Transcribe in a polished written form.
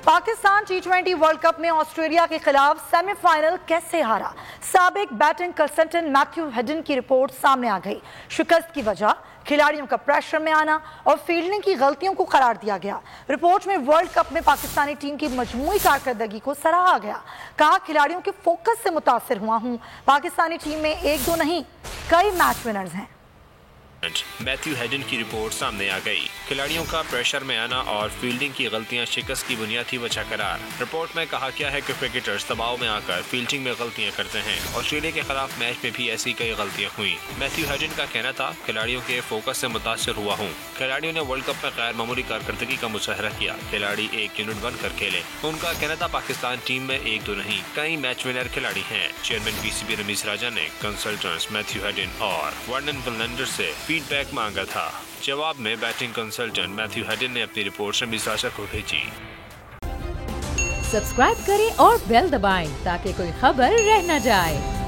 Pakistan T20 world cup में Australia के खिलाफ सेमीफाइनल कैसे हारा? साबिक बैटिंग कंसल्टेंट मैथ्यू हेडन की रिपोर्ट सामने आ गई। शिकस्त की वजह खिलाड़ियों का प्रेशर में आना और फील्डिंग की गलतियों को करार दिया गया। रिपोर्ट में वर्ल्ड कप में पाकिस्तानी टीम की मजमूई कारकर्दगी को सराहा गया। कहा, खिलाड़ियों के फोकस से मुतासिर हुआ हूं। पाकिस्तानी टीम में एक दो नहीं, कई मैच विनर्स हैं। मैथ्यू हेडन की रिपोर्ट सामने आ गई। खिलाड़ियों का प्रेशर में आना और फील्डिंग की गलतियां शिकस्त की बुनियादी वजह करार। रिपोर्ट में कहा गया है कि क्रिकेटर्स दबाव में आकर फील्डिंग में गलतियां करते हैं। ऑस्ट्रेलिया के खिलाफ मैच में भी ऐसी कई गलतियां हुई। मैथ्यू हेडन का कहना था, खिलाड़ियों के फोकस से मुतासर हुआ हूँ। खिलाड़ियों ने वर्ल्ड कप में गैर मामूली कारकर्दगी का मुजाहरा किया। खिलाड़ी एक यूनिट बनकर खेले। उनका कहना था, पाकिस्तान टीम में एक दो नहीं, कई मैच विनर खिलाड़ी हैं। चेयरमैन PCB रमीज राजा ने कंसल्टेंट्स मैथ्यू हेडन और वर्नन बुलंदर से फीडबैक मांगा था। जवाब में बैटिंग कंसल्टेंट मैथ्यू हेडन ने अपनी रिपोर्ट रमीज राजा को भेजी। सब्सक्राइब करें और बेल दबाएं ताकि कोई खबर रह न जाए।